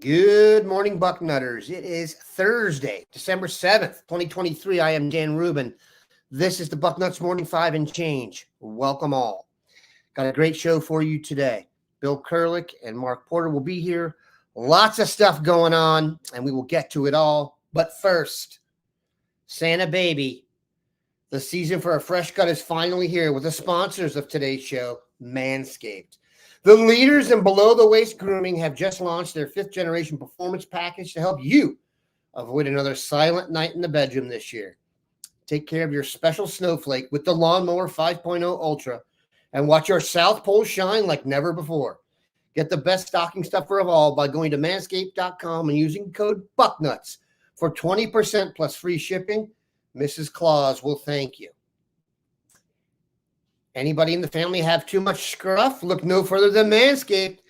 Good morning, Bucknutters. It is Thursday, December 7th, 2023. I am Dan Rubin. This is the Bucknuts Morning 5 and Change. Welcome all. Got a great show for you today. Bill Kurelic and Mark Porter will be here. Lots of stuff going on, and we will get to it all. But first, Santa Baby. The season for a fresh cut is finally here with the sponsors of today's show, Manscaped. The leaders in below-the-waist grooming have just launched their 5th-generation performance package to help you avoid another silent night in the bedroom this year. Take care of your special snowflake with the Lawnmower 5.0 Ultra and watch your South Pole shine like never before. Get the best stocking stuffer of all by going to manscaped.com and using code BUCKNUTS for 20% plus free shipping. Mrs. Claus will thank you. Anybody in the family have too much scruff? Look no further than Manscaped.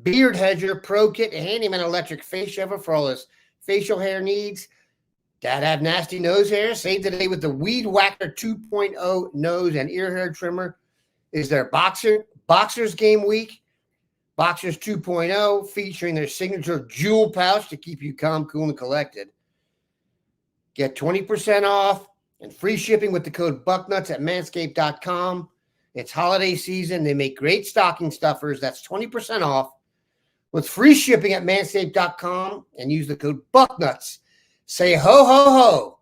Beard Hedger, Pro Kit, Handyman Electric Face Shaver for all his facial hair needs. Dad have nasty nose hair? Save today with the Weed Whacker 2.0 nose and ear hair trimmer. Is there Boxers Game Week? Boxers 2.0 featuring their signature jewel pouch to keep you calm, cool, and collected. Get 20% off and free shipping with the code BUCKNUTS at manscaped.com. It's holiday season. They make great stocking stuffers. That's 20% off with free shipping at manscaped.com and use the code BUCKNUTS. Say ho, ho, ho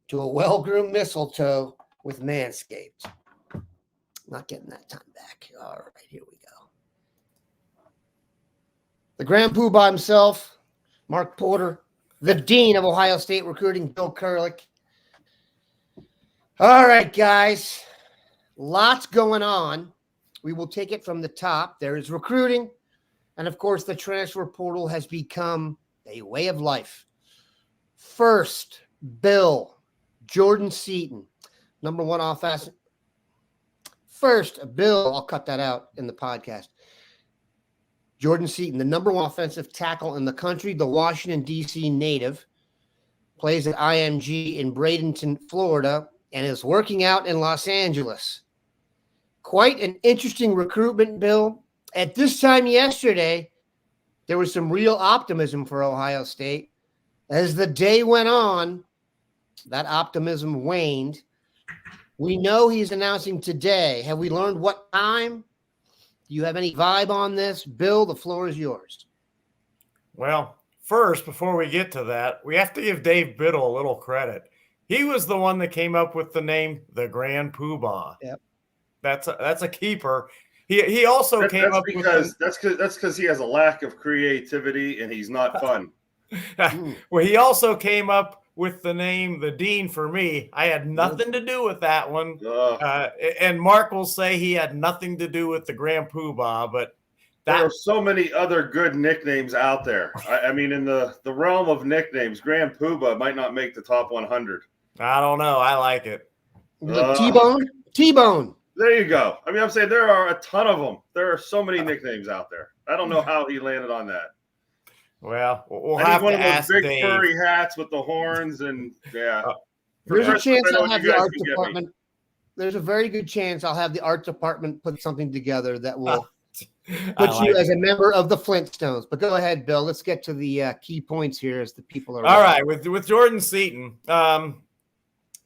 to a well-groomed mistletoe with Manscaped. Not getting that time back. All right, here we go. The Grand Poobah himself, Mark Porter, the Dean of Ohio State Recruiting, Bill Kurelic. All right, guys. Lots going on. We will take it from the top. There is recruiting. And, of course, the transfer portal has become a way of life. First, Bill, Jordan Seaton, number one offensive. First, Bill, I'll cut that out in the podcast. Jordan Seaton, the number one offensive tackle in the country, the Washington, D.C. native, plays at IMG in Bradenton, Florida, and is working out in Los Angeles. Quite an interesting recruitment, Bill. At this time yesterday, there was some real optimism for Ohio State. As the day went on, that optimism waned. We know he's announcing today. Have we learned what time? Do you have any vibe on this? Bill, the floor is yours. Well, first, before we get to that, we have to give Dave Biddle a little credit. He was the one that came up with the name the Grand Poobah. Yep. That's a keeper. He also came up because that's because he has a lack of creativity and he's not fun. Well, he also came up with the name the Dean for me. I had nothing to do with that one. And Mark will say he had nothing to do with the Grand Poobah, but there are so many other good nicknames out there. I mean, in the realm of nicknames, Grand Poobah might not make the top 100. I don't know. I like it. T-Bone. There you go. I mean, I'm saying there are a ton of them. There are so many nicknames out there. I don't know how he landed on that. Well, we'll I have one to of those ask big Dave. Furry hats with the horns and There's a chance I'll have the art department. There's a very good chance I'll have the art department put something together that will put you as a member of the Flintstones. But go ahead, Bill. Let's get to the key points here as the people are. All right, with Jordan Seaton,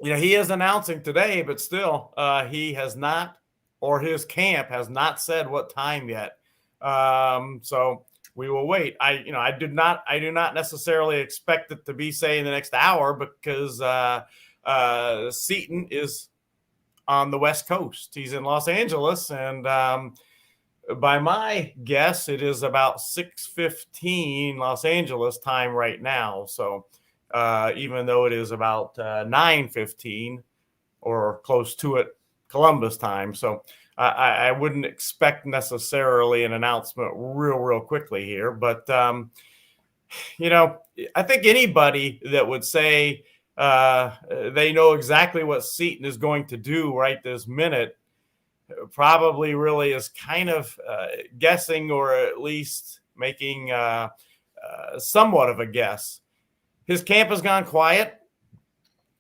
he is announcing today, but still, he has not, or his camp has not said what time yet. So we will wait. I do not necessarily expect it to be, say, in the next hour because Seaton is on the West Coast. He's in Los Angeles, and by my guess, it is about 6:15 Los Angeles time right now. So even though it is about 9:15 or close to it Columbus time. So I wouldn't expect necessarily an announcement real quickly here. But, I think anybody that would say they know exactly what Seaton is going to do right this minute probably really is kind of guessing, or at least making somewhat of a guess. His camp has gone quiet.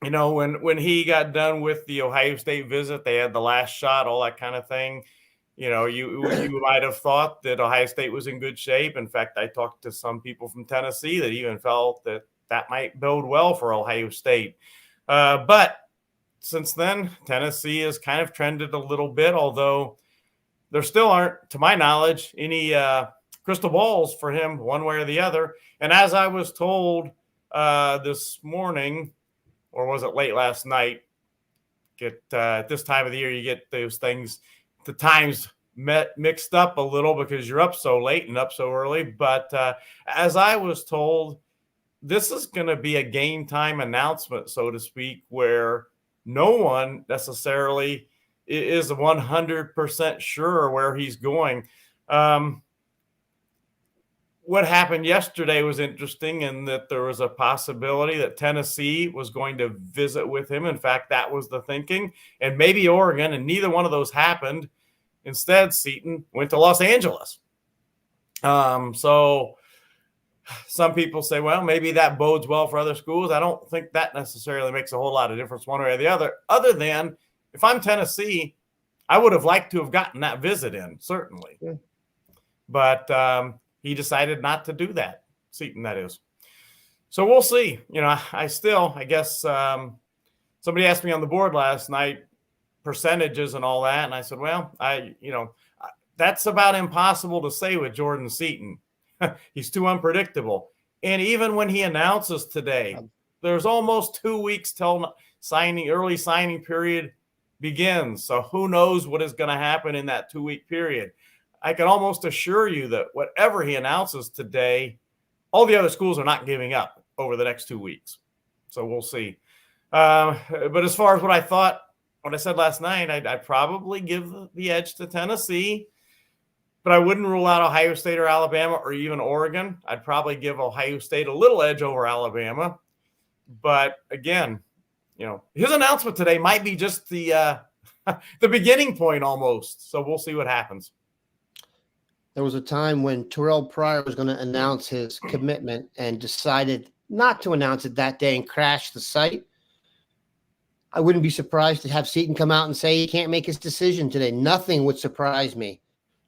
When he got done with the Ohio State visit, they had the last shot, all that kind of thing. You might have thought that Ohio State was in good shape. In fact, I talked to some people from Tennessee that even felt that might bode well for Ohio State. But since then, Tennessee has kind of trended a little bit, although there still aren't, to my knowledge, any crystal balls for him one way or the other. And as I was told this morning, or was it late last night, at this time of the year, you get those things, the times mixed up a little because you're up so late and up so early. But as I was told, this is going to be a game time announcement, so to speak, where no one necessarily is 100% sure where he's going. What happened yesterday was interesting in that there was a possibility that Tennessee was going to visit with him. In fact, that was the thinking, and maybe Oregon, and neither one of those happened. Instead, Seaton went to Los Angeles. So some people say, well, maybe that bodes well for other schools. I don't think that necessarily makes a whole lot of difference one way or the other than if I'm Tennessee, I would have liked to have gotten that visit in, certainly. Yeah. But he decided not to do that, Seaton, that is. So we'll see. I guess somebody asked me on the board last night, percentages and all that. And I said, well, that's about impossible to say with Jordan Seaton. He's too unpredictable. And even when he announces today, there's almost 2 weeks till early signing period begins. So who knows what is going to happen in that 2-week period. I can almost assure you that whatever he announces today, all the other schools are not giving up over the next 2 weeks. So we'll see. But as far as what I said last night, I'd probably give the edge to Tennessee, but I wouldn't rule out Ohio State or Alabama or even Oregon. I'd probably give Ohio State a little edge over Alabama. But again, his announcement today might be just the beginning point almost. So we'll see what happens. There was a time when Terrell Pryor was going to announce his commitment and decided not to announce it that day and crash the site. I wouldn't be surprised to have Seaton come out and say he can't make his decision today. Nothing would surprise me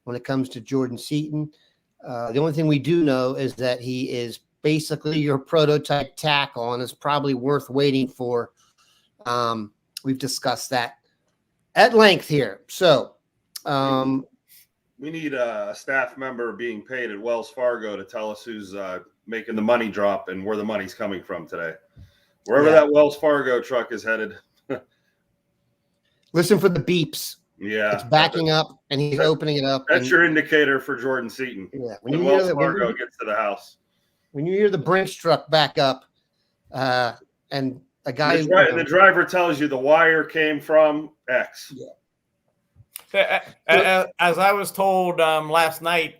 when it comes to Jordan Seaton. The only thing we do know is that he is basically your prototype tackle and is probably worth waiting for. We've discussed that at length here. So we need a staff member being paid at Wells Fargo to tell us who's making the money drop and where the money's coming from today. Wherever that Wells Fargo truck is headed. Listen for the beeps. Yeah. It's backing up and he's opening it up. That's your indicator for Jordan Seaton. Yeah. When Wells Fargo gets to the house. When you hear the Brinks truck back up and a guy. The driver tells you the wire came from X. Yeah. As I was told last night,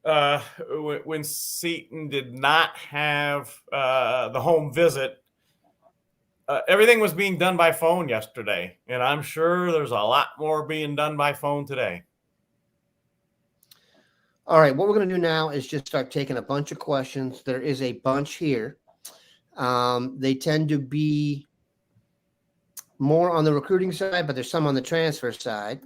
when Seaton did not have the home visit, everything was being done by phone yesterday, and I'm sure there's a lot more being done by phone today. All right, what we're going to do now is just start taking a bunch of questions. There is a bunch here. They tend to be more on the recruiting side, but there's some on the transfer side.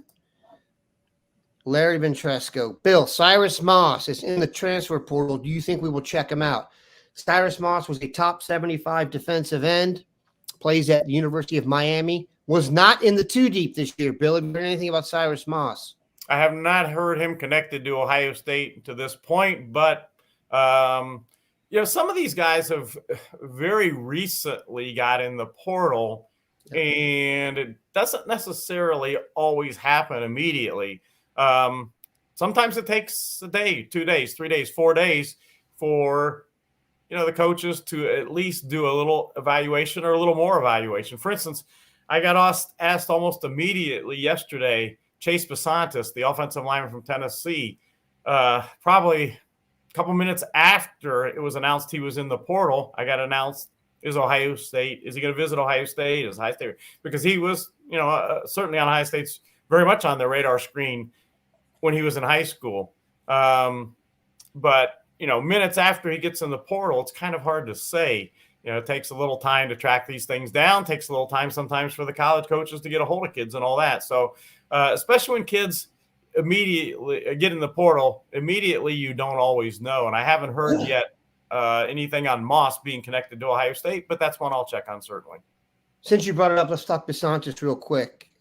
Larry Ventresco. Bill, Cyrus Moss is in the transfer portal. Do you think we will check him out? Cyrus Moss was a top 75 defensive end, plays at the University of Miami, was not in the 2 deep this year. Bill, have you heard anything about Cyrus Moss? I have not heard him connected to Ohio State to this point, but some of these guys have very recently got in the portal, and it doesn't necessarily always happen immediately. Sometimes it takes a day, 2 days, 3 days, 4 days for, the coaches to at least do a little evaluation or a little more evaluation. For instance, I got asked almost immediately yesterday, Chase Basantis, the offensive lineman from Tennessee, probably a couple minutes after it was announced he was in the portal, I got announced, is he going to visit Ohio State? Is Ohio State? Because he was, certainly on Ohio State's very much on the radar screen when he was in high school. But, minutes after he gets in the portal, it's kind of hard to say. It takes a little time to track these things down, takes a little time sometimes for the college coaches to get a hold of kids and all that. So especially when kids immediately get in the portal, immediately you don't always know. And I haven't heard yet anything on Moss being connected to Ohio State, but that's one I'll check on certainly. Since you brought it up, let's talk Desante real quick.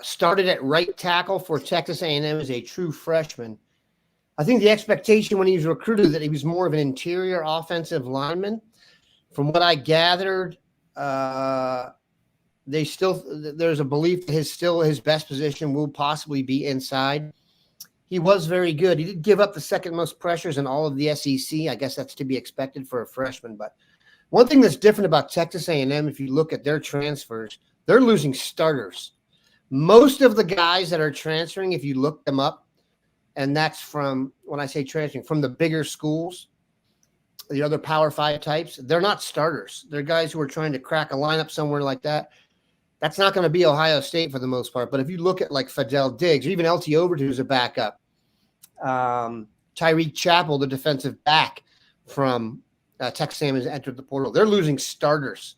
Started at right tackle for Texas A&M as a true freshman. I think the expectation when he was recruited that he was more of an interior offensive lineman. From what I gathered, there's a belief that his best position will possibly be inside. He was very good. He did give up the second most pressures in all of the SEC. I guess that's to be expected for a freshman. But one thing that's different about Texas A&M, if you look at their transfers, they're losing starters. Most of the guys that are transferring, if you look them up, and that's from, when I say transferring, from the bigger schools, the other Power 5 types, they're not starters. They're guys who are trying to crack a lineup somewhere like that. That's not going to be Ohio State for the most part. But if you look at like Fidel Diggs, or even LT Overton, who's a backup, Tyreek Chappell, the defensive back from Texas A&M, has entered the portal. They're losing starters.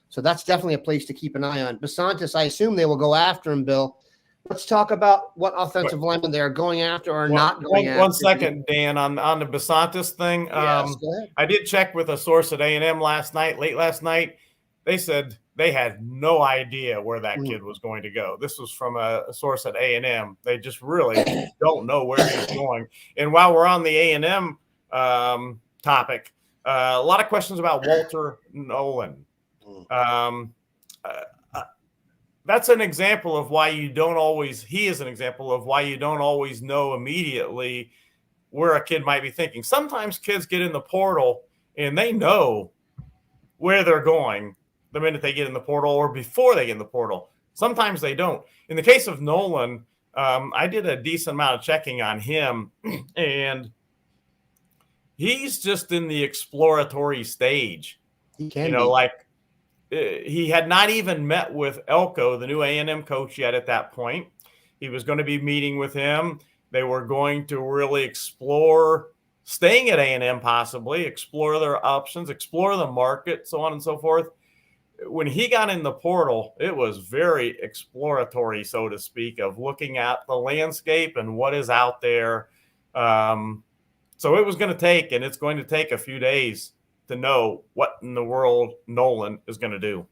So that's definitely a place to keep an eye on. Desante, I assume they will go after him, Bill. Let's talk about what offensive linemen they are going after or not going after. 1 second, Dan, on the Desante thing. Yes, go ahead. I did check with a source at A&M late last night. They said they had no idea where that kid was going to go. This was from a source at A&M. They just really don't know where he's going. And while we're on the A&M topic, a lot of questions about Walter Nolan. That's an example of why he is an example of why you don't always know immediately where a kid might be thinking. Sometimes kids get in the portal and they know where they're going the minute they get in the portal or before they get in the portal. Sometimes they don't. In the case of Nolan, I did a decent amount of checking on him, and he's just in the exploratory stage. He can he had not even met with Elko, the new A&M coach, yet at that point. He was going to be meeting with him. They were going to really explore staying at A&M, possibly explore their options, explore the market, so on and so forth. When he got in the portal, it was very exploratory, so to speak, of looking at the landscape and what is out there. So it was going to take, and it's going to take a few days to know what in the world Nolan is going to do.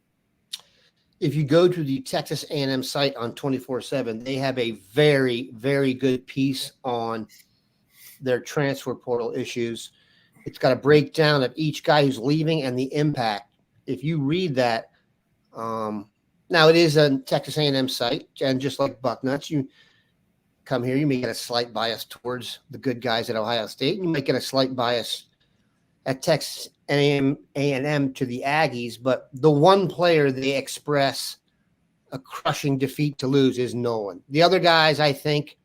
If you go to the Texas A&M site on 24/7, they have a very, very good piece on their transfer portal issues. It's got a breakdown of each guy who's leaving and the impact. If you read that, now it is a Texas A&M site, and just like Bucknuts, you come here, you may get a slight bias towards the good guys at Ohio State. You might get a slight bias at Texas A&M to the Aggies, but the one player they express a crushing defeat to lose is Nolan. The other guys, I think,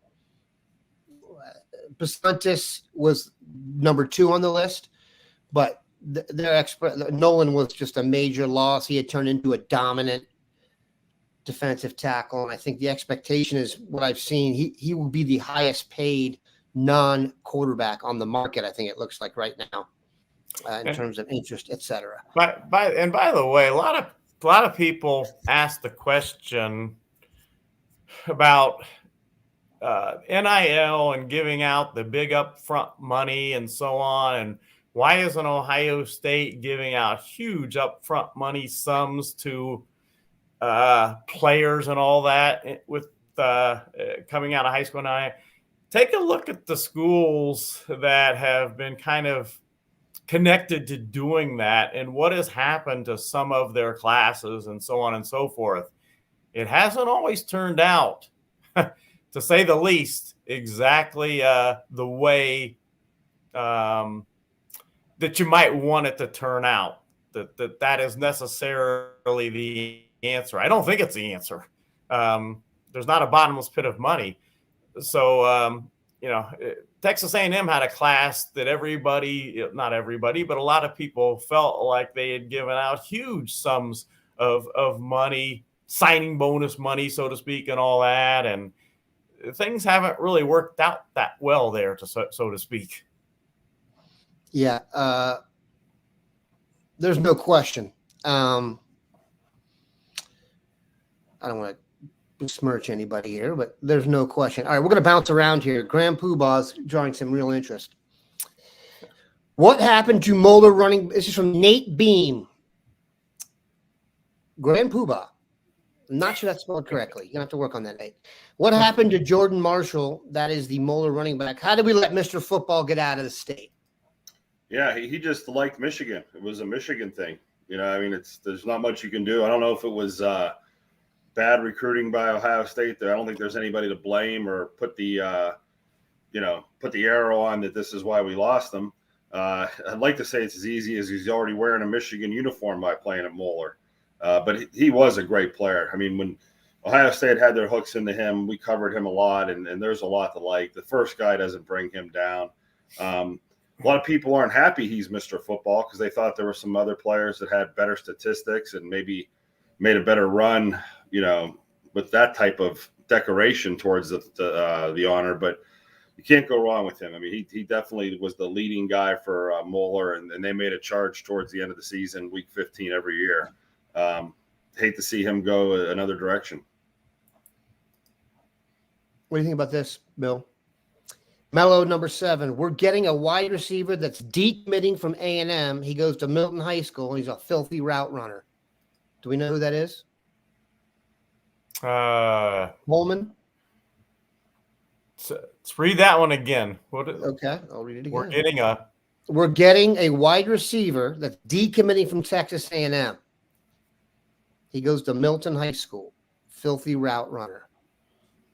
Desante was number 2 on the list, but Nolan was just a major loss. He had turned into a dominant defensive tackle, and I think the expectation is what I've seen. He will be the highest paid non-quarterback on the market, I think it looks like right now. In terms of interest, etc. By the way, a lot of people ask the question about NIL and giving out the big upfront money and so on, and why isn't Ohio State giving out huge upfront money sums to players and all that with coming out of high school now? Take a look at the schools that have been kind of connected to doing that and what has happened to some of their classes and so on and so forth. It hasn't always turned out, to say the least, exactly the way that you might want it to turn out. That is necessarily the answer. I don't think it's the answer. There's not a bottomless pit of money. So, Texas A&M had a class that not everybody, but a lot of people felt like they had given out huge sums of money, signing bonus money, so to speak, and all that. And things haven't really worked out that well there, so to speak. Yeah. There's no question. I don't want to besmirch anybody here, but there's no question. All right, we're going to bounce around here. Graham Poobah's drawing some real interest. What happened to Moeller running? This is from Nate Beam. Graham Poobah. I'm not sure that's spelled correctly. You're going to have to work on that, Nate. What happened to Jordan Marshall? That is the Moeller running back. How did we let Mr. Football get out of the state? Yeah, he just liked Michigan. It was a Michigan thing. I mean, there's not much you can do. I don't know if it was bad recruiting by Ohio State there. I don't think there's anybody to blame or put the arrow on that this is why we lost them. I'd like to say it's as easy as he's already wearing a Michigan uniform by playing at Moeller. But he was a great player. I mean, when Ohio State had their hooks into him, we covered him a lot, and there's a lot to like. The first guy doesn't bring him down. A lot of people aren't happy he's Mr. Football because they thought there were some other players that had better statistics and maybe made a better run, with that type of decoration towards the honor. But you can't go wrong with him. I mean, he definitely was the leading guy for Moeller, and they made a charge towards the end of the season, week 15 every year. Hate to see him go another direction. What do you think about this, Bill? Mello, number 7. We're getting a wide receiver that's decommitting from A&M. He goes to Milton High School, and he's a filthy route runner. Do we know who that is? Holman? Let's read that one again. Okay, I'll read it again. We're getting a wide receiver that's decommitting from Texas A&M. He goes to Milton High School. Filthy route runner.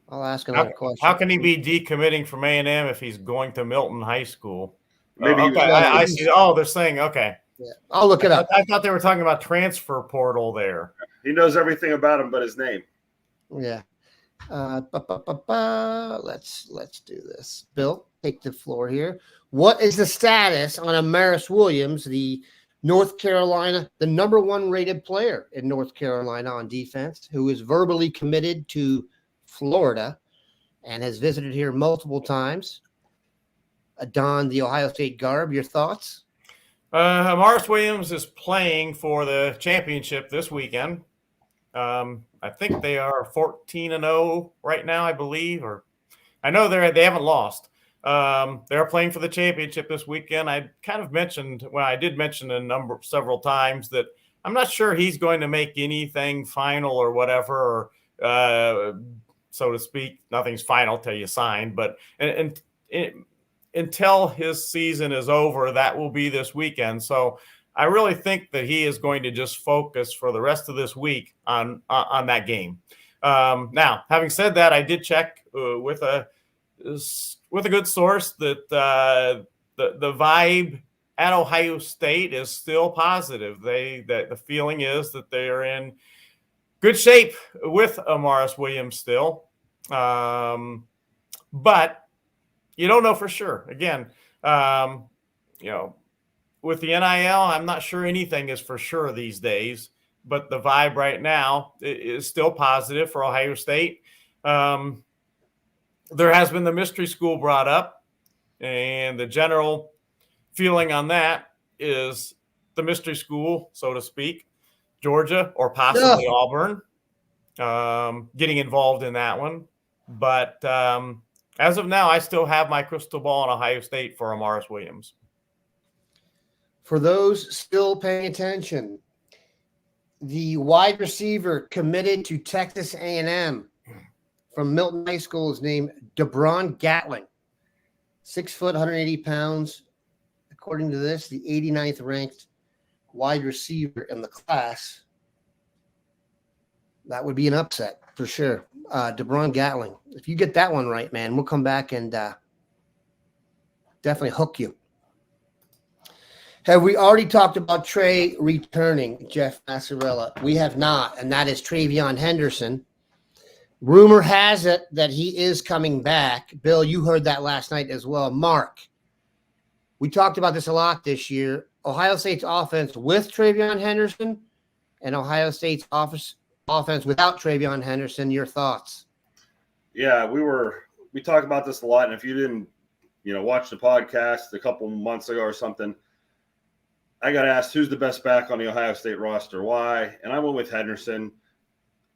I'll ask another question. How can he be decommitting from A&M if he's going to Milton High School? Maybe I see. Oh, they're saying, okay. Yeah. I'll look it up. I thought they were talking about transfer portal there. He knows everything about him but his name. Yeah. Let's do this. Bill, take the floor here. What is the status on Amaris Williams, the North Carolina, the number 1 rated player in North Carolina on defense, who is verbally committed to Florida and has visited here multiple times? Donned the Ohio State garb. Your thoughts? Amaris Williams is playing for the championship this weekend. I think they are 14-0 right now, I believe, or I know they haven't lost. They're playing for the championship this weekend. I did mention several times that I'm not sure he's going to make anything final or whatever, so to speak. Nothing's final till you sign, but until his season is over, that will be this weekend. So I really think that he is going to just focus for the rest of this week on that game. Now, having said that, I did check with a good source that the vibe at Ohio State is still positive. The feeling is that they are in good shape with Amaris Williams still, but you don't know for sure. Again, with the NIL, I'm not sure anything is for sure these days, but the vibe right now is still positive for Ohio State. There has been the mystery school brought up, and the general feeling on that is the mystery school, so to speak, Georgia or possibly Auburn, getting involved in that one. But as of now, I still have my crystal ball on Ohio State for Amaris Williams. For those still paying attention, the wide receiver committed to Texas A&M from Milton High School is named DeBron Gatling. 6 foot, 180 pounds. According to this, the 89th ranked wide receiver in the class. That would be an upset for sure. DeBron Gatling. If you get that one right, man, we'll come back and definitely hook you. Have we already talked about Trey returning, Jeff Massarella? We have not, and that is Travion Henderson. Rumor has it that he is coming back. Bill, you heard that last night as well. Mark, we talked about this a lot this year. Ohio State's offense with Travion Henderson and Ohio State's offense without Travion Henderson. Your thoughts? Yeah, we talked about this a lot, and if you didn't, watch the podcast a couple months ago or something, I got asked who's the best back on the Ohio State roster. Why? And I went with Henderson.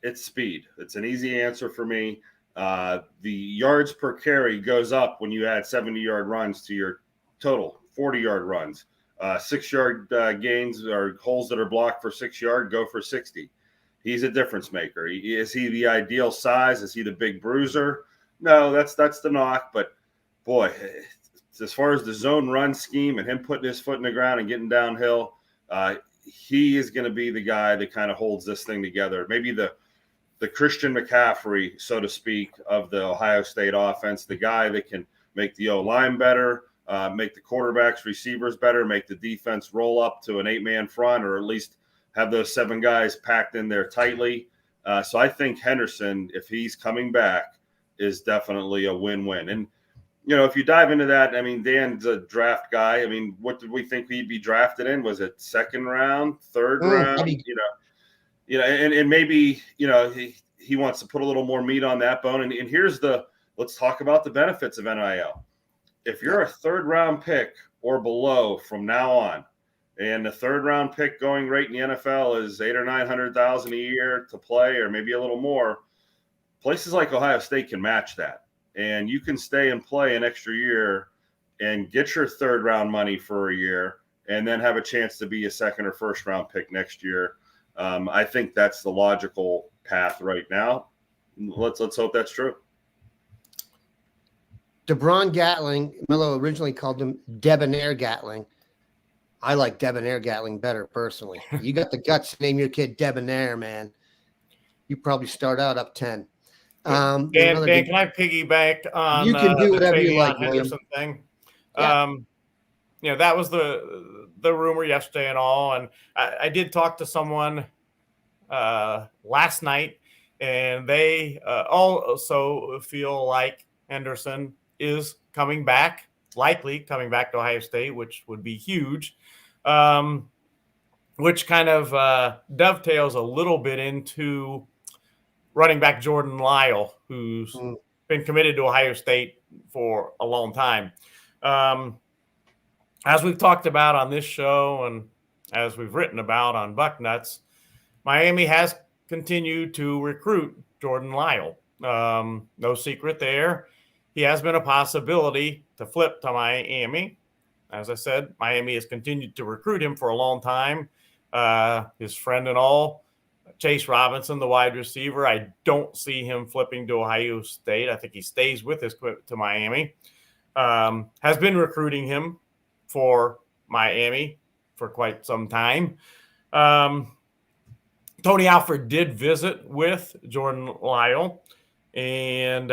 it's speed. It's an easy answer for me. The yards per carry goes up when you add 70-yard runs to your total 40-yard runs. 6-yard gains or holes that are blocked for 6 yard go for 60. He's a difference maker. Is he the ideal size? Is he the big bruiser? No, that's the knock. But boy, as far as the zone run scheme and him putting his foot in the ground and getting downhill, he is going to be the guy that kind of holds this thing together. Maybe the Christian McCaffrey, so to speak, of the Ohio State offense, the guy that can make the O-line better, make the quarterbacks, receivers better, make the defense roll up to an 8-man front, or at least have those 7 guys packed in there tightly. So I think Henderson, if he's coming back, is definitely a win-win. And, if you dive into that, I mean, Dan's a draft guy. I mean, what did we think he'd be drafted in? Was it 2nd round, 3rd round? And maybe, he wants to put a little more meat on that bone. And here's let's talk about the benefits of NIL. If you're a 3rd round pick or below from now on, and the 3rd round pick going rate in the NFL is $800,000 or $900,000 a year to play, or maybe a little more, places like Ohio State can match that. And you can stay and play an extra year and get your 3rd round money for a year, and then have a chance to be a 2nd or 1st round pick next year. I think that's the logical path right now. Let's hope that's true. DeBron Gatling, Melo originally called him Debonair Gatling. I like Debonair Gatling better personally. You got the guts to name your kid Debonair, man. You probably start out up 10. Dan, can I piggyback on you can do whatever you like, Henderson thing? Yeah. That was the rumor yesterday and all, and I did talk to someone last night, and they also feel like Henderson is coming back, likely coming back to Ohio State, which would be huge, which kind of dovetails a little bit into running back Jordan Lyall, who's been committed to Ohio State for a long time. As we've talked about on this show and as we've written about on Bucknuts, Miami has continued to recruit Jordan Lyall. No secret there. He has been a possibility to flip to Miami. As I said, Miami has continued to recruit him for a long time. His friend and all, Chase Robinson, the wide receiver, I don't see him flipping to Ohio State. I think he stays with us to Miami. Has been recruiting him for Miami for quite some time. Tony Alford did visit with Jordan Lyall, and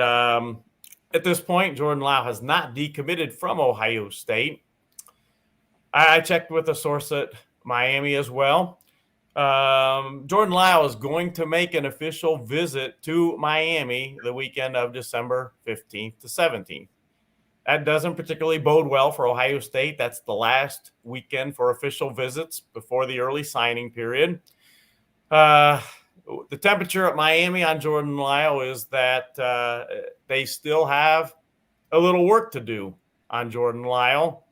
at this point, Jordan Lyall has not decommitted from Ohio State. I checked with a source at Miami as well. Jordan Lyall is going to make an official visit to Miami the weekend of December 15th to 17th. That doesn't particularly bode well for Ohio State. That's the last weekend for official visits before the early signing period. The temperature at Miami on Jordan Lyall is that they still have a little work to do on Jordan Lyall,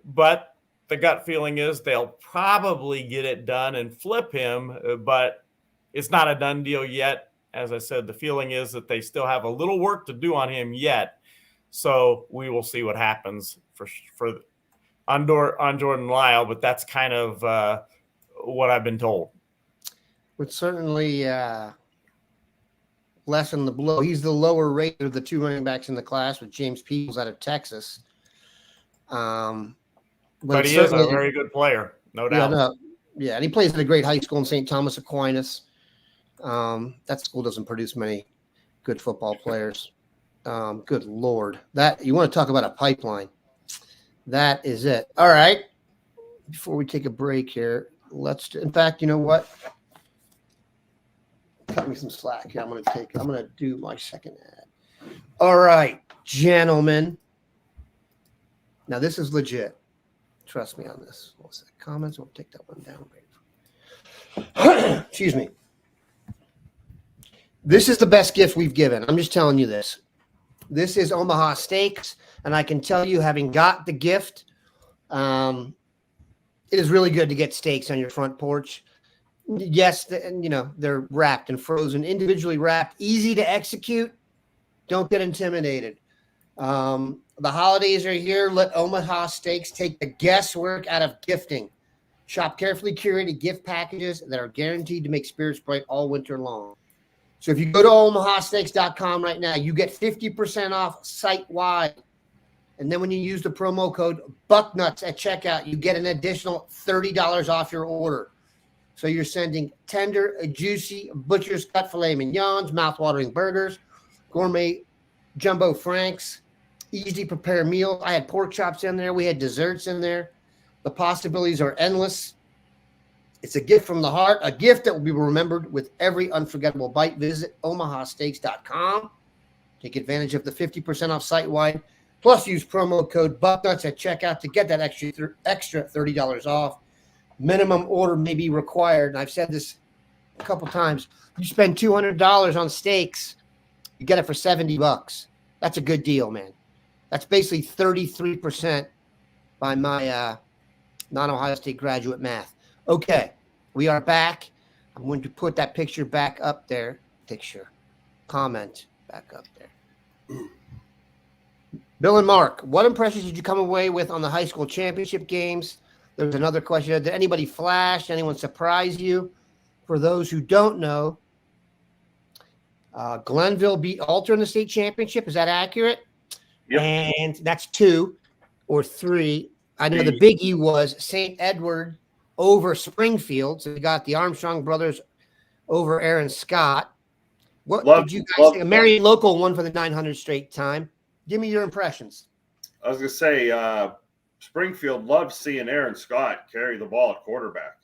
but the gut feeling is they'll probably get it done and flip him, but it's not a done deal yet. As I said, the feeling is that they still have a little work to do on him yet. So we will see what happens on Jordan Lyall, but that's kind of what I've been told. Would certainly lessen the blow. He's the lower rated of the 2 running backs in the class, with James Peoples out of Texas. But he is a very good player, no doubt. Yeah, and he plays at a great high school in St. Thomas Aquinas. That school doesn't produce many good football players. Good Lord. That you want to talk about a pipeline. That is it. All right. Before we take a break here, in fact, you know what? Cut me some slack here. I'm going to do my second ad. All right, gentlemen. Now this is legit. Trust me on this. What's that? Comments? We'll take that one down. Excuse me. This is the best gift we've given. I'm just telling you this. This is Omaha Steaks, and I can tell you, having got the gift, it is really good to get steaks on your front porch. Yes, and they're wrapped and frozen, individually wrapped, easy to execute. Don't get intimidated. The holidays are here. Let Omaha Steaks take the guesswork out of gifting. Shop carefully curated gift packages that are guaranteed to make spirits bright all winter long. So if you go to omahasteaks.com right now, you get 50% off site-wide. And then when you use the promo code Bucknuts at checkout, you get an additional $30 off your order. So you're sending tender, juicy butcher's cut filet mignons, mouth-watering burgers, gourmet jumbo franks, easy prepare meals. I had pork chops in there. We had desserts in there. The possibilities are endless. It's a gift from the heart, a gift that will be remembered with every unforgettable bite. Visit omahasteaks.com. Take advantage of the 50% off site-wide. Plus, use promo code Bucknuts at checkout to get that extra $30 off. Minimum order may be required. And I've said this a couple times. You spend $200 on steaks, you get it for $70. That's a good deal, man. That's basically 33% by my non-Ohio State graduate math. Okay, we are back. I'm going to put that picture back up there. Comment back up there. Bill and Mark, what impressions did you come away with on the high school championship games? There's another question. Did anybody flash? Anyone surprise you? For those who don't know, Glenville beat Alter in the state championship. Is that accurate? Yep. And that's 2 or 3. I know the biggie was St. Edward over Springfield. So we got the Armstrong brothers over Aaron Scott. What did you guys think? Marion Local won for the 900th straight time. Give me your impressions. I was going to say, Springfield loved seeing Aaron Scott carry the ball at quarterback.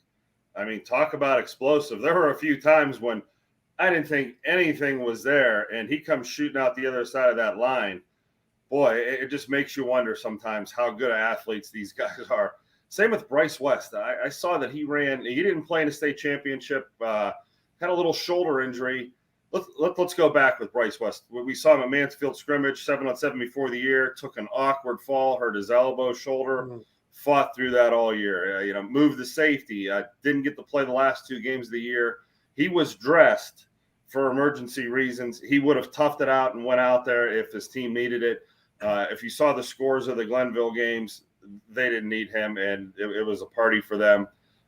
I mean, talk about explosive. There were a few times when I didn't think anything was there, and he comes shooting out the other side of that line. Boy, it just makes you wonder sometimes how good athletes these guys are. Same with Bryce West. I saw that he didn't play in a state championship, had a little shoulder injury. Let's go back with Bryce West. We saw him at Mansfield scrimmage 7-on-7 before the year, took an awkward fall, hurt his elbow, shoulder, fought through that all year. Moved the safety, didn't get to play the last 2 games of the year. He was dressed for emergency reasons. He would have toughed it out and went out there if his team needed it. If you saw the scores of the Glenville games, they didn't need him, and it was a party for them.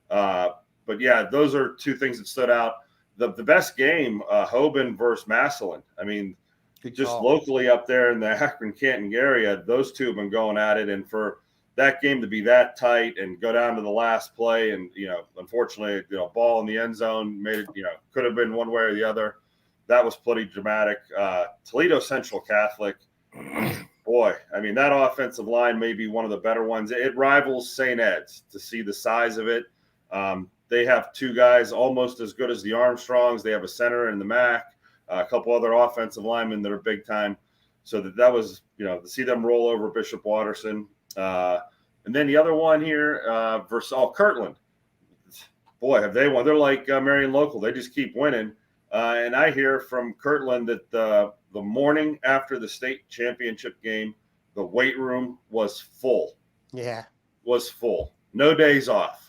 But, yeah, those are 2 things that stood out. The best game, Hoban versus Massillon. I mean, locally up there in the Akron-Canton area, those 2 have been going at it. And for that game to be that tight and go down to the last play and, unfortunately, ball in the end zone made it, could have been one way or the other. That was pretty dramatic. Toledo Central Catholic, boy, I mean, that offensive line may be one of the better ones. It rivals St. Ed's to see the size of it. They have 2 guys almost as good as the Armstrongs. They have a center in the MAC, a couple other offensive linemen that are big time. So that was, to see them roll over Bishop Watterson. And then the other one here versus Kirtland. Boy, have they won. They're like Marion Local. They just keep winning. And I hear from Kirtland that the morning after the state championship game, the weight room was full. Yeah. Was full. No days off.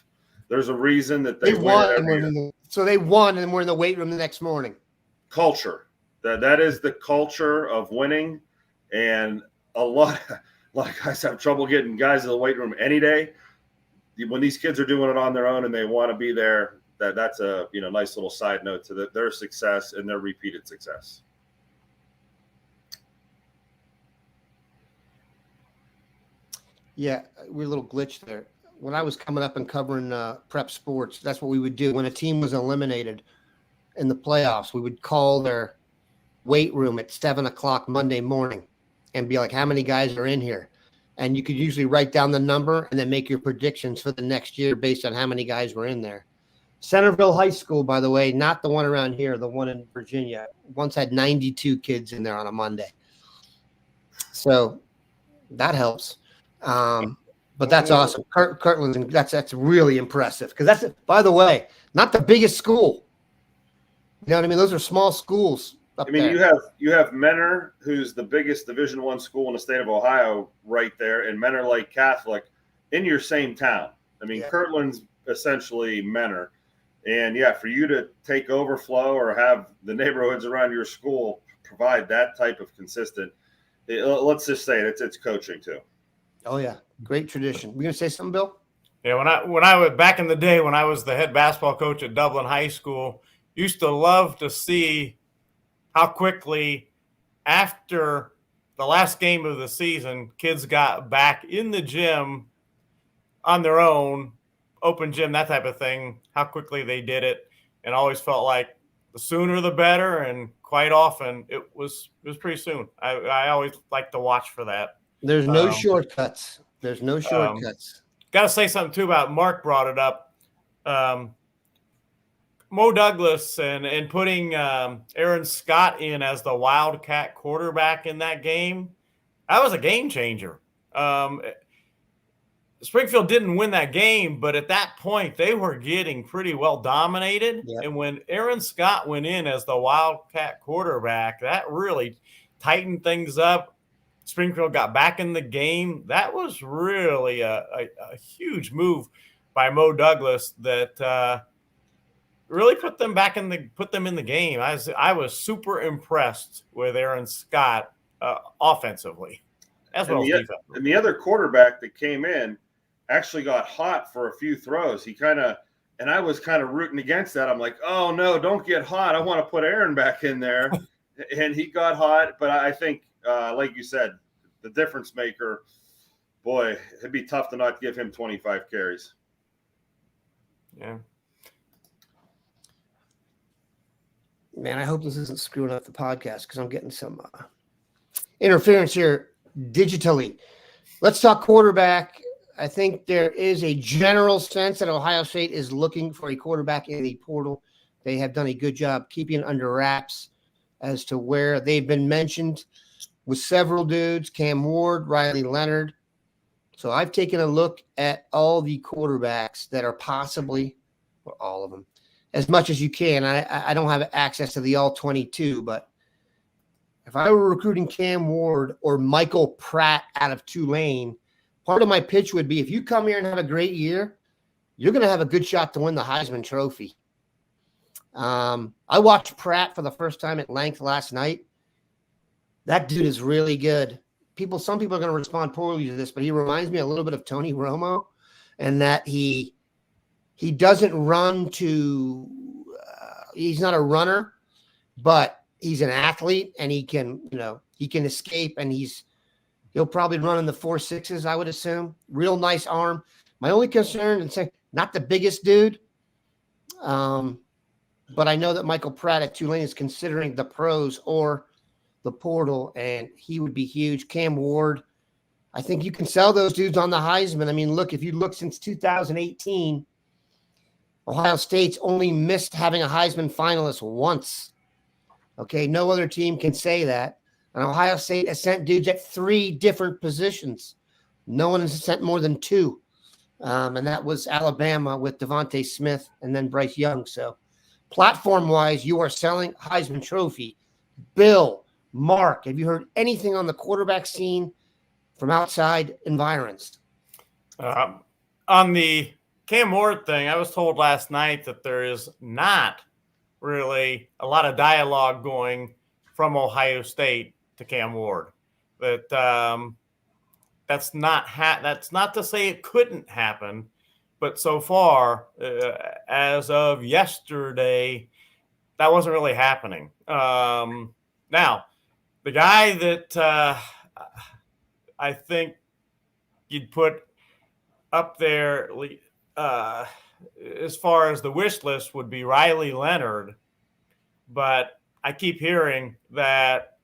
There's a reason that they won. So they won and we're in the weight room the next morning. Culture. That is the culture of winning. And a lot of guys have trouble getting guys in the weight room any day. When these kids are doing it on their own and they want to be there, that's a nice little side note to their success and their repeated success. Yeah, we're a little glitched there. When I was coming up and covering prep sports, that's what we would do. When a team was eliminated in the playoffs, we would call their weight room at 7:00 Monday morning and be like, how many guys are in here? And you could usually write down the number and then make your predictions for the next year based on how many guys were in there. Centerville High School, by the way, not the one around here, the one in Virginia, once had 92 kids in there on a Monday. So that helps. But that's awesome. Kirtland, that's really impressive because that's, by the way, not the biggest school. You know what I mean? Those are small schools. You have Menor, who's the biggest Division I school in the state of Ohio, right there, and Menor Lake Catholic in your same town. I mean, yeah. Kirtland's essentially Menor. And yeah, for you to take overflow or have the neighborhoods around your school provide that type of consistent, let's just say it's coaching too. Oh yeah, great tradition. We gonna say something, Bill? Yeah, when I was back in the day when I was the head basketball coach at Dublin High School, used to love to see how quickly after the last game of the season, kids got back in the gym on their own, open gym, that type of thing, how quickly they did it. And always felt like the sooner the better. And quite often it was pretty soon. I always like to watch for that. There's no shortcuts. There's no shortcuts. Got to say something too about Mark brought it up. Mo Douglas and putting Aaron Scott in as the Wildcat quarterback in that game, that was a game changer. Springfield didn't win that game, but at that point, they were getting pretty well dominated. Yep. And when Aaron Scott went in as the Wildcat quarterback, that really tightened things up. Springfield got back in the game. That was really a huge move by Mo Douglas that really put them in the game. I was super impressed with Aaron Scott offensively, as well as defensively. And the other quarterback that came in actually got hot for a few throws. And I was kind of rooting against that. I'm like, oh no, don't get hot. I want to put Aaron back in there. And he got hot. But I think, like you said, the difference maker, boy, it'd be tough to not give him 25 carries. Yeah. Man, I hope this isn't screwing up the podcast because I'm getting some interference here digitally. Let's talk quarterback. I think there is a general sense that Ohio State is looking for a quarterback in the portal. They have done a good job keeping it under wraps as to where they've been mentioned with several dudes, Cam Ward, Riley Leonard. So I've taken a look at all the quarterbacks that are possibly, or all of them, as much as you can. I don't have access to the all 22, but if I were recruiting Cam Ward or Michael Pratt out of Tulane, part of my pitch would be if you come here and have a great year, you're going to have a good shot to win the Heisman Trophy. I watched Pratt for the first time at length last night. That dude is really good. Some people are going to respond poorly to this, but he reminds me a little bit of Tony Romo, and that he doesn't run to he's not a runner, but he's an athlete, and he can escape, and he'll probably run in the 4.6s, I would assume. Real nice arm. My only concern, and saying not the biggest dude, but I know that Michael Pratt at Tulane is considering the pros or the portal, and he would be huge. Cam Ward, I think you can sell those dudes on the Heisman. I mean, look, if you look since 2018, Ohio State's only missed having a Heisman finalist once. Okay, no other team can say that. And Ohio State has sent dudes at 3 different positions. No one has sent more than 2. And that was Alabama with Devontae Smith and then Bryce Young. So platform-wise, you are selling Heisman Trophy. Bill, Mark, have you heard anything on the quarterback scene from outside environs? On the Cam Ward thing, I was told last night that there is not really a lot of dialogue going from Ohio State to Cam Ward. That that's not to say it couldn't happen, but so far, as of yesterday, that wasn't really happening. Now, the guy that I think you'd put up there as far as the wish list would be Riley Leonard, but I keep hearing that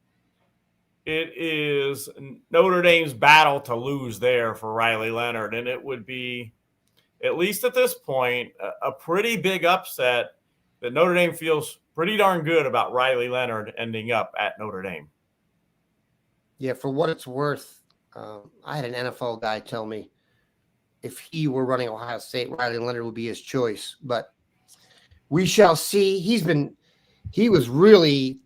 it is Notre Dame's battle to lose there for Riley Leonard, and it would be, at least at this point, a pretty big upset that Notre Dame feels pretty darn good about Riley Leonard ending up at Notre Dame. Yeah, for what it's worth, I had an NFL guy tell me if he were running Ohio State, Riley Leonard would be his choice. But we shall see. He was really,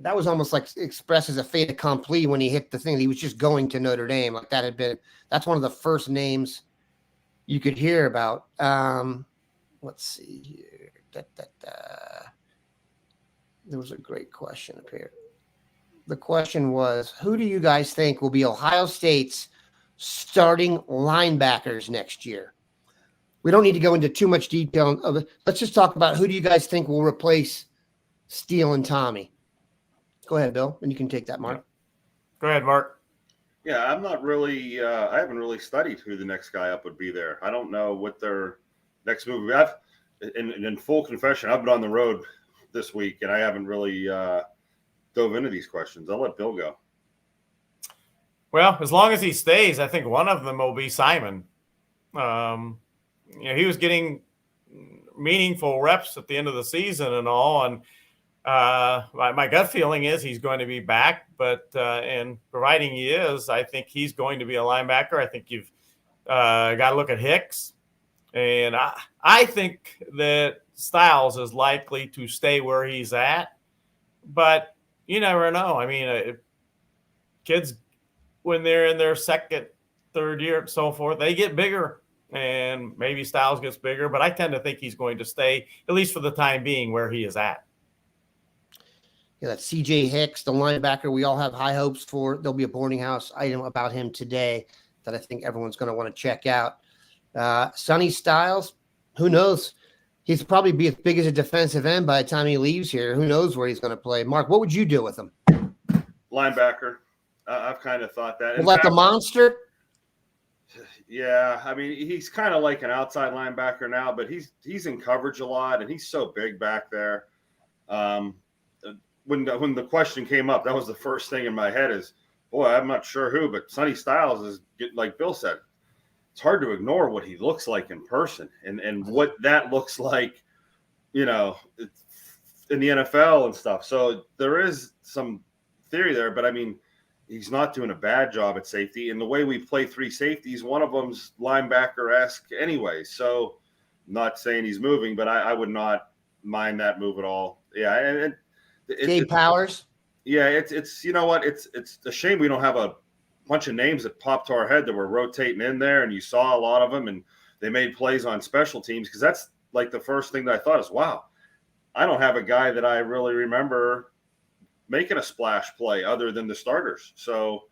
that was almost like expressed as a fait accompli when he hit the thing. He was just going to Notre Dame. Like that's one of the first names you could hear about. let's see here. There was a great question up here. The question was, who do you guys think will be Ohio State's starting linebackers next year? We don't need to go into too much detail of it. Let's just talk about who do you guys think will replace Steele and Tommy. Go ahead, Bill, and you can take that, Mark. Go ahead, Mark. Yeah, I'm not really. I haven't really studied who the next guy up would be there. I don't know what their next move. In full confession, I've been on the road this week, and I haven't really dove into these questions. I'll let Bill go. Well, as long as he stays, I think one of them will be Simon. He was getting meaningful reps at the end of the season and all, and my gut feeling is he's going to be back. But and providing he is, I think he's going to be a linebacker. I think you've got to look at Hicks, and I think that Styles is likely to stay where he's at, but you never know. I mean, kids, when they're in their second, third year, and so forth, they get bigger, and maybe Styles gets bigger, but I tend to think he's going to stay, at least for the time being, where he is at. Yeah, that's C.J. Hicks, the linebacker we all have high hopes for. There'll be a boarding house item about him today that I think everyone's going to want to check out. Sonny Styles, who knows? He's probably be as big as a defensive end by the time he leaves here. Who knows where he's going to play? Mark, what would you do with him? Linebacker. I've kind of thought that. Like a monster? Yeah, I mean, he's kind of like an outside linebacker now, but he's in coverage a lot, and he's so big back there. When the question came up, that was the first thing in my head is, boy, I'm not sure who, but Sonny Styles is, like Bill said, it's hard to ignore what he looks like in person and what that looks like, in the NFL and stuff. So there is some theory there, but I mean, he's not doing a bad job at safety. And the way we play three safeties, one of them's linebacker-esque anyway. So I'm not saying he's moving, but I would not mind that move at all. Yeah, and Dave Powers. Yeah, it's you know what? It's a shame we don't have a bunch of names that popped to our head that were rotating in there, and you saw a lot of them, and they made plays on special teams, because that's like the first thing that I thought is, wow, I don't have a guy that I really remember making a splash play other than the starters. So,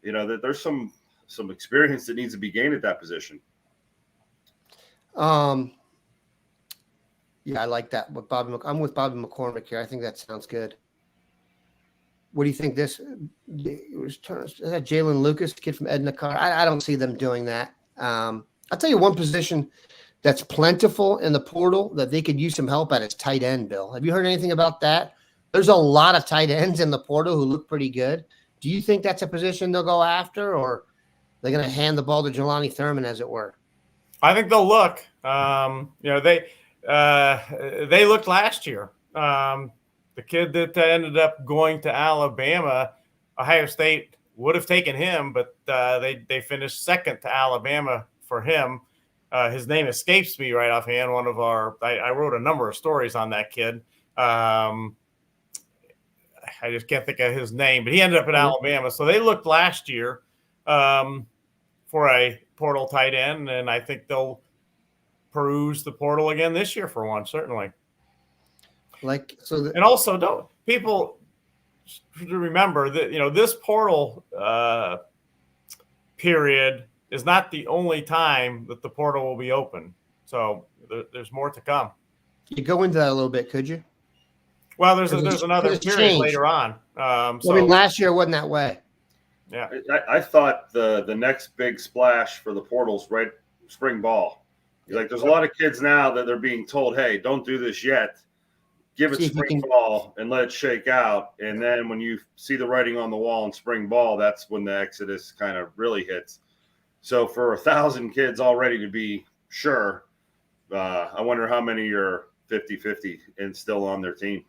that there's some experience that needs to be gained at that position. Yeah, I like that with Bobby. I'm with Bobby McCormick here. I think that sounds good. What do you think? Is that Jalen Lucas, kid from Edna Carr? I don't see them doing that. I'll tell you one position that's plentiful in the portal that they could use some help at is tight end, Bill. Have you heard anything about that? There's a lot of tight ends in the portal who look pretty good. Do you think that's a position they'll go after, or they're going to hand the ball to Jelani Thurman, as it were? I think they'll look. They looked last year. The kid that ended up going to Alabama, Ohio State would have taken him, but they finished second to Alabama for him. His name escapes me right offhand. I wrote a number of stories on that kid. I just can't think of his name, but he ended up at Alabama. So they looked last year for a portal tight end, and I think they'll peruse the portal again this year for one, certainly. And also, don't people remember that this portal period is not the only time that the portal will be open. So there's more to come. You go into that a little bit, could you? Well, there's another period later on. Last year wasn't that way. Yeah, I thought the next big splash for the portal's right spring ball. Like, there's a lot of kids now that they're being told, hey, don't do this yet. Give it spring ball and let it shake out. And then when you see the writing on the wall in spring ball, that's when the exodus kind of really hits. So for 1,000 kids already to be sure, I wonder how many are 50-50 and still on their team.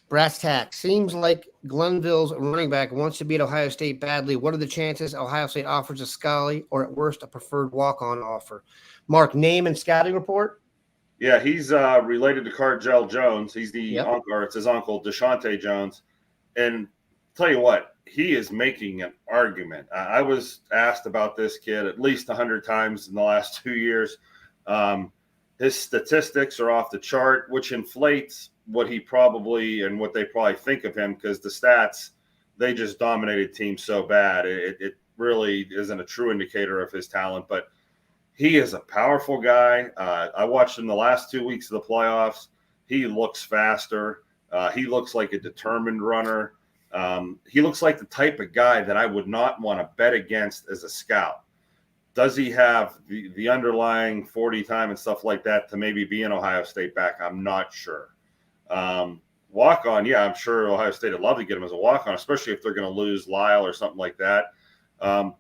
Brass tack. Seems like Glenville's running back wants to beat Ohio State badly. What are the chances Ohio State offers a Scully or at worst a preferred walk-on offer? Mark, name and scouting report? Yeah, he's related to Desante Jones. He's the uncle, or it's his uncle, Desante Jones. And tell you what, he is making an argument. I was asked about this kid at least 100 times in the last 2 years. His statistics are off the chart, which inflates what he probably and what they probably think of him, because the stats, they just dominated teams so bad. It really isn't a true indicator of his talent, but he is a powerful guy. I watched him the last 2 weeks of the playoffs. He looks faster. He looks like a determined runner. He looks like the type of guy that I would not want to bet against as a scout. Does he have the underlying 40 time and stuff like that to maybe be an Ohio State back? I'm not sure. Walk-on, yeah, I'm sure Ohio State would love to get him as a walk-on, especially if they're going to lose Lyall or something like that.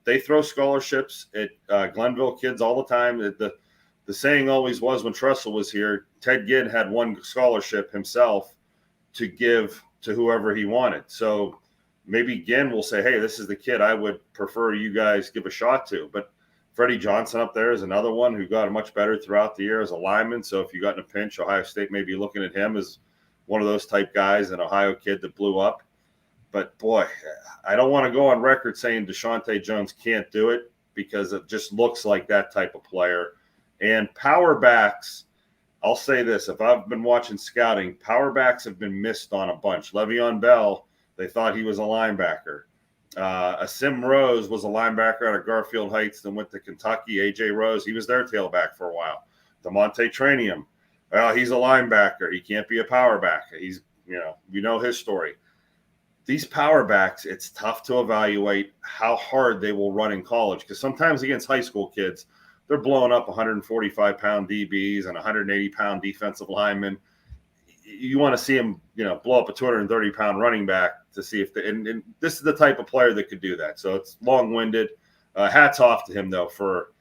They throw scholarships at Glenville kids all the time. The saying always was, when Tressel was here, Ted Ginn had one scholarship himself to give to whoever he wanted. So maybe Ginn will say, hey, this is the kid I would prefer you guys give a shot to. But Freddie Johnson up there is another one who got much better throughout the year as a lineman. So if you got in a pinch, Ohio State may be looking at him as one of those type guys, an Ohio kid that blew up. But, boy, I don't want to go on record saying Desante Jones can't do it, because it just looks like that type of player. And power backs, I'll say this. If I've been watching scouting, power backs have been missed on a bunch. Le'Veon Bell, they thought he was a linebacker. Asim Rose was a linebacker out of Garfield Heights, then went to Kentucky. A.J. Rose, he was their tailback for a while. DeMonte Tranium, well, he's a linebacker. He can't be a power back. He's, we know his story. These power backs, it's tough to evaluate how hard they will run in college, because sometimes against high school kids, they're blowing up 145-pound DBs and 180-pound defensive linemen. You want to see him, blow up a 230-pound running back to see if and this is the type of player that could do that. So it's long-winded. Hats off to him, though, for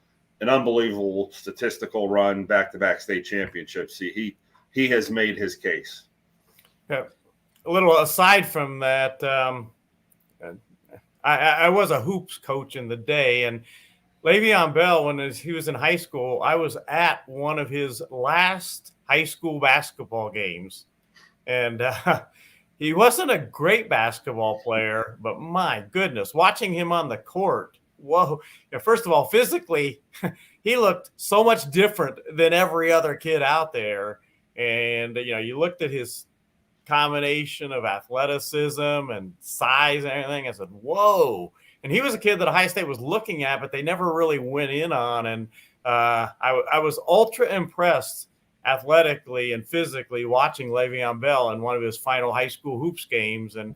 an unbelievable statistical run, back-to-back state championships. He has made his case. Yeah. A little aside from that, I was a hoops coach in the day, and Le'Veon Bell, when he was in high school, I was at one of his last high school basketball games. And he wasn't a great basketball player, but my goodness, watching him on the court, whoa. First of all, physically, he looked so much different than every other kid out there. And, you looked at his combination of athleticism and size and everything. I said, whoa. And he was a kid that Ohio State was looking at, but they never really went in on. And I was ultra impressed athletically and physically watching Le'Veon Bell in one of his final high school hoops games, and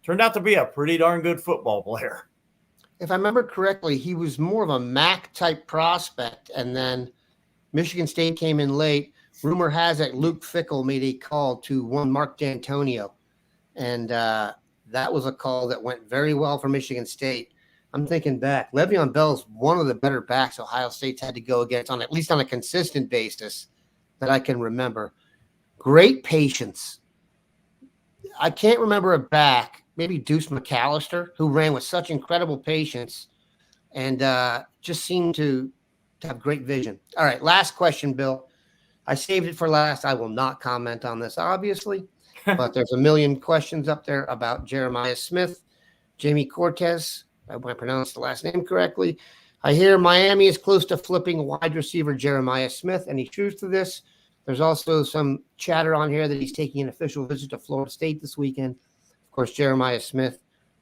turned out to be a pretty darn good football player. If I remember correctly, he was more of a MAC type prospect, and then Michigan State came in late. Rumor has it Luke Fickell made a call to one Mark D'Antonio, and that was a call that went very well for Michigan State. I'm thinking back. Le'Veon Bell's one of the better backs Ohio State's had to go against, at least on a consistent basis that I can remember. Great patience. I can't remember a back, maybe Deuce McAllister, who ran with such incredible patience and just seemed to have great vision. All right, last question, Bill. I saved it for last. I will not comment on this, obviously. But there's a million questions up there about Jeremiah Smith, Jamie Cortez. I want to pronounce the last name correctly. I hear Miami is close to flipping wide receiver Jeremiah Smith. Any truth to this? There's also some chatter on here that he's taking an official visit to Florida State this weekend. Of course, Jeremiah Smith,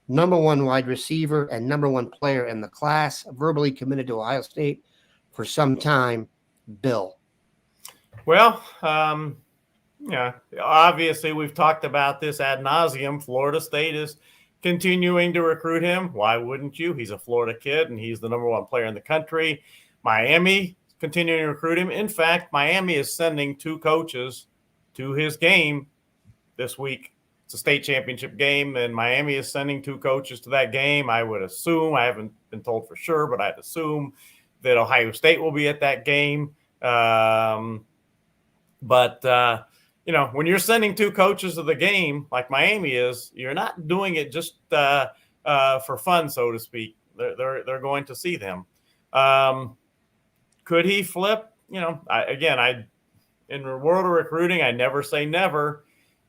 number one wide receiver and number one player in the class, verbally committed to Ohio State for some time. Bill. Well, yeah, obviously we've talked about this ad nauseum. Florida State is continuing to recruit him. Why wouldn't you? He's a Florida kid, and he's the number one player in the country. Miami continuing to recruit him. In fact, Miami is sending 2 coaches to his game this week. It's a state championship game, and Miami is sending 2 coaches to that game. I would assume, I haven't been told for sure, but I'd assume that Ohio State will be at that game. When you're sending 2 coaches to the game like Miami is, you're not doing it just for fun, so to speak. They're going to see them. Could he flip? In the world of recruiting, I never say never,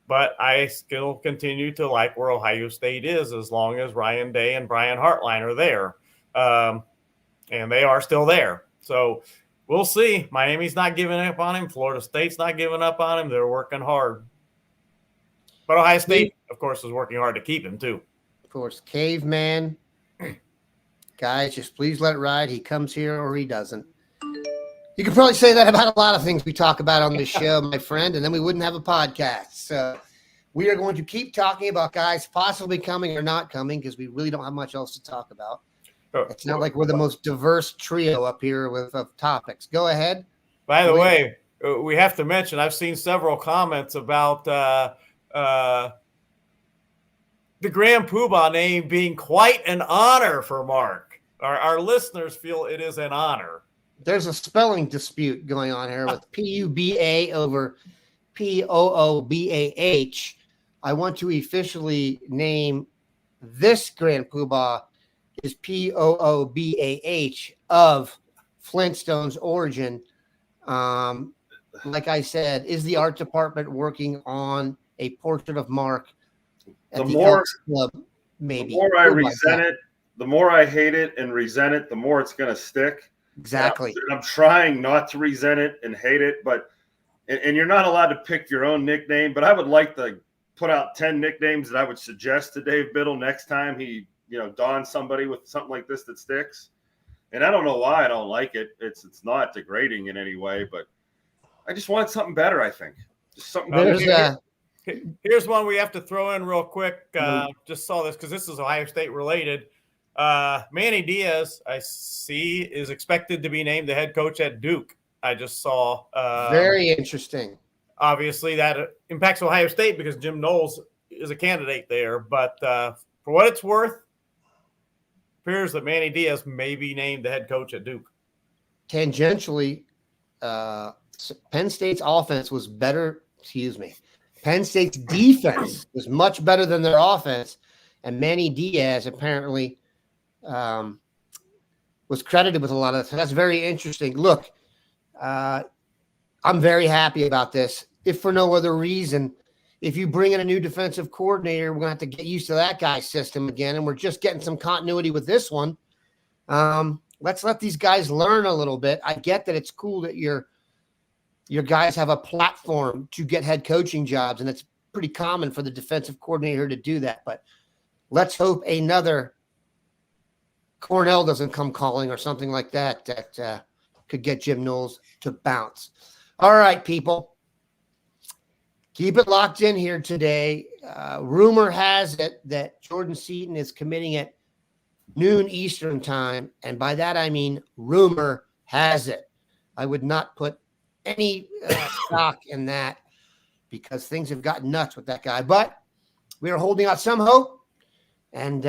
but I still continue to like where Ohio State is as long as Ryan Day and Brian Hartline are there. And they are still there. So we'll see. Miami's not giving up on him. Florida State's not giving up on him. They're working hard. But Ohio State, of course, is working hard to keep him, too. Of course, caveman. Guys, just please let it ride. He comes here or he doesn't. You could probably say that about a lot of things we talk about on this show, my friend, and then we wouldn't have a podcast. So we are going to keep talking about guys possibly coming or not coming because we really don't have much else to talk about. It's not like we're the most diverse trio up here of topics. Go ahead. By the way, we have to mention, I've seen several comments about the Grand Poobah name being quite an honor for Mark. Our listeners feel it is an honor. There's a spelling dispute going on here with P-U-B-A over P-O-O-B-A-H. I want to officially name this Grand Poobah is P-O-O-B-A-H of Flintstone's origin. Like I said, is the art department working on a portrait of Mark at the Elks Club? Maybe. The more I resent it, the more I hate it and resent it, the more it's going to stick. Exactly. I'm trying not to resent it and hate it, but and you're not allowed to pick your own nickname, but I would like to put out 10 nicknames that I would suggest to Dave Biddle next time he, dons somebody with something like this that sticks. And I don't know why I don't like it. It's not degrading in any way, but I just want something better, I think. Just something better. Here's one we have to throw in real quick. Just saw this because this is Ohio State related. Manny Diaz, I see, is expected to be named the head coach at Duke. I just saw. Very interesting. Obviously, that impacts Ohio State because Jim Knowles is a candidate there. But for what it's worth, it appears that Manny Diaz may be named the head coach at Duke. Tangentially, Penn State's offense was better. Penn State's defense was much better than their offense, and Manny Diaz apparently was credited with a lot of that. So that's very interesting. Look, I'm very happy about this. If for no other reason, if you bring in a new defensive coordinator, we're going to have to get used to that guy's system again, and we're just getting some continuity with this one. Let's let these guys learn a little bit. I get that it's cool that your guys have a platform to get head coaching jobs, and it's pretty common for the defensive coordinator to do that. But let's hope another Cornell doesn't come calling or something like that could get Jim Knowles to bounce. All right, people. Keep it locked in here today. Rumor has it that Jordan Seaton is committing at noon Eastern time, and by that I mean rumor has it. I would not put any stock in that because things have gotten nuts with that guy. But we are holding out some hope, and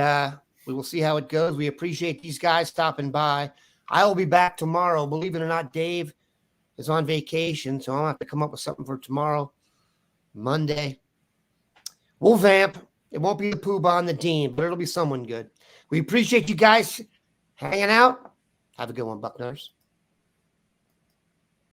we will see how it goes. We appreciate these guys stopping by. I will be back tomorrow. Believe it or not, Dave is on vacation, so I'll have to come up with something for tomorrow, Monday. We'll vamp. It won't be the Poobah and the Dean, but it'll be someone good. We appreciate you guys hanging out. Have a good one, Bucknuts.